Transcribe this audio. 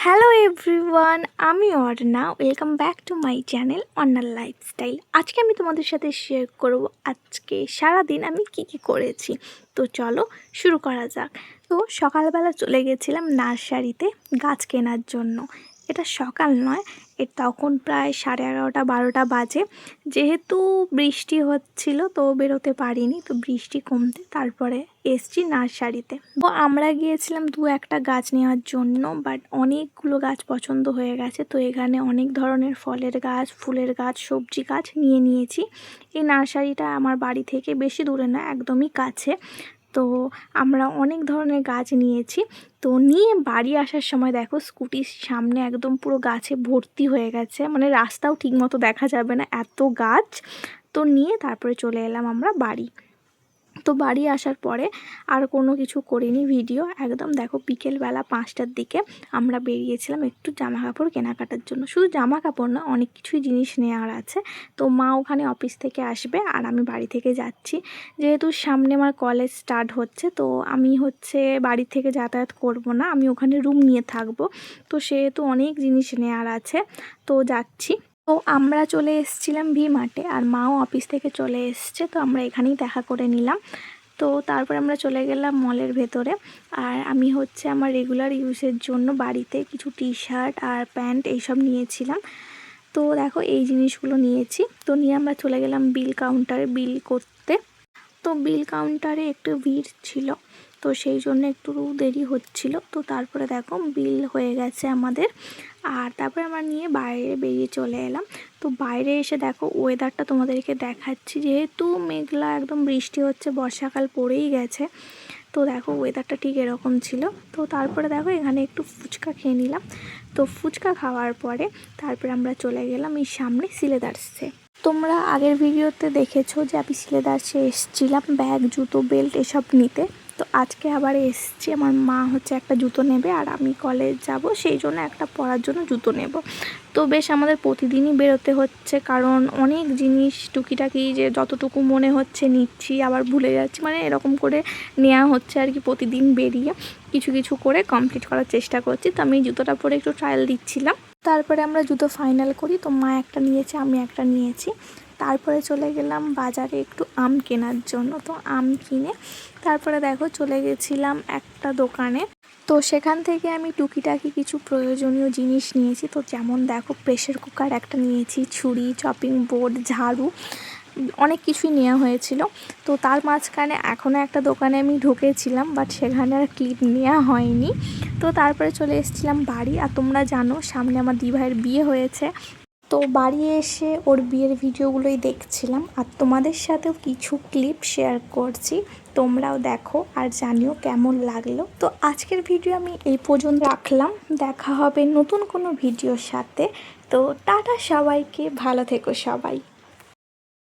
Hello everyone, আমি Arna. Welcome back to my channel অর্ণার lifestyle. আজকে আমি তোমাদের সাথে শেয়ার করব আজকে সারাদিন আমি কি করেছি। তো চলো শুরু করা যাক। তো সকালবেলা চলে গেছিলাম নার্সারিতে গাছ কেনার জন্য। এটা সকাল নয়, তখন প্রায় 11:30-12টা বাজে। যেহেতু বৃষ্টি হচ্ছিল তো বেরোতে পারিনি, তো বৃষ্টি কমতে তারপরে এসছি নার্সারিতে। তো আমরা গিয়েছিলাম একটা গাছ নেওয়ার জন্য, বাট অনেকগুলো গাছ পছন্দ হয়ে গেছে। তো এখানে অনেক ধরনের ফলের গাছ, ফুলের গাছ, সবজি গাছ নিয়েছি। এই নার্সারিটা আমার বাড়ি থেকে বেশি দূরে না, একদমই কাছে। তো আমরা অনেক ধরনের গাছ নিয়েছি। তো নিয়ে বাড়ি আসার সময় দেখো স্কুটির সামনে একদম পুরো গাছে ভর্তি হয়ে গেছে, মানে রাস্তাও ঠিকমতো দেখা যাবে না, এত গাছ। তো নিয়ে তারপরে চলে এলাম আমরা বাড়ি। তো বাড়ি আসার পরে আর কোনো কিছু করিনি ভিডিও। একদম দেখো বিকেলবেলা 5টার দিকে আমরা বেরিয়েছিলাম একটু জামা কাপড় কেনাকাটার জন্য। শুধু জামা কাপড় না, অনেক কিছুই জিনিস নেওয়ার আছে। তো মা ওখানে অফিস থেকে আসবে আর আমি বাড়ি থেকে যাচ্ছি। যেহেতু সামনে আমার কলেজ স্টার্ট হচ্ছে, তো আমি বাড়ি থেকে যাতায়াত করব না, আমি ওখানে রুম নিয়ে থাকবো। তো সেহেতু অনেক জিনিস নেওয়ার আছে, তো যাচ্ছি। তো আমরা চলে এসেছিলাম ভি-মার্টে, আর মাও অফিস থেকে চলে এসছে। তো আমরা এখানেই দেখা করে নিলাম। তো তারপরে আমরা চলে গেলাম মলের ভেতরে। আর আমি আমার রেগুলার ইউজের জন্য বাড়িতে কিছু টি-শার্ট আর প্যান্ট এইসব নিয়েছিলাম। তো দেখো এই জিনিসগুলো নিয়েছি। তো নিয়ে আমরা চলে গেলাম বিল কাউন্টারে বিল করতে। তো বিল কাউন্টারে একটু ভিড় ছিল, তো সেই জন্য একটু দেরি হচ্ছিল। তো তারপরে দেখো বিল হয়ে গেছে আমাদের। আর তারপরে আমরা নিয়ে বাইরে বেরিয়ে চলে এলাম। তো বাইরে এসে দেখো ওয়েদারটা তোমাদেরকে দেখাচ্ছি। যেহেতু মেঘলা, একদম বৃষ্টি হচ্ছে, বর্ষাকাল পড়েই গেছে। তো দেখো ওয়েদারটা ঠিক এরকম ছিল। তো তারপরে দেখো এখানে একটু ফুচকা খেয়ে নিলাম। তো ফুচকা খাওয়ার পরে তারপরে আমরা চলে গেলাম এই সামনে সিলেদার্সে। তোমরা আগের ভিডিওতে দেখেছো যে আমি সিলেদার্সে এসেছিলাম ব্যাগ, জুতো, বেল্ট এসব নিতে। তো আজকে আবার এসেছি, আমার মা একটা জুতো নেবে আর আমি কলেজ যাব, সেই জন্য একটা পরার জন্য জুতো নেব। তো বেশ আমাদের প্রতিদিনই বেরোতে হচ্ছে, কারণ অনেক জিনিস টুকিটাকি যে যতটুকু মনে হচ্ছে নিচ্ছি, আবার ভুলে যাচ্ছি, মানে এরকম করে নেওয়া হচ্ছে আর কি। প্রতিদিন বেরিয়ে কিছু কিছু করে কমপ্লিট করার চেষ্টা করছি। তো আমি জুতোটা পরে একটু ট্রায়াল দিচ্ছিলাম। তারপরে আমরা জুতো ফাইনাল করি। তো মা একটা নিয়েছে, আমি একটা নিয়েছি। তারপরে চলে গেলাম বাজারে একটু আম কেনার জন্য। তো আম কিনে তারপরে দেখো চলে গেছিলাম একটা দোকানে। তো সেখান থেকে আমি টুকিটাকি কিছু প্রয়োজনীয় জিনিস নিয়েছি। তো যেমন দেখো প্রেসার কুকার একটা নিয়েছি, ছুরি, চপিং বোর্ড, ঝাড়ু, অনেক কিছুই নেওয়া হয়েছিল। তো তার মাঝখানে এখনও একটা দোকানে আমি ঢুকেছিলাম, বাট সেখানে আর ক্লিপ নেওয়া হয়নি। তো তারপরে চলে এসেছিলাম বাড়ি। আর তোমরা জানো সামনে আমার দিভাইয়ের বিয়ে হয়েছে। তো বাড়ি এসে ওর বিয়ের ভিডিওগুলোই দেখছিলাম, আর তোমাদের সাথেও কিছু ক্লিপ শেয়ার করছি। তোমরাও দেখো আর জানিও কেমন লাগলো। তো আজকের ভিডিও আমি এই পর্যন্ত রাখলাম। দেখা হবে নতুন কোনো ভিডিওর সাথে। তো টাটা সবাইকে, ভালো থেকো সবাই।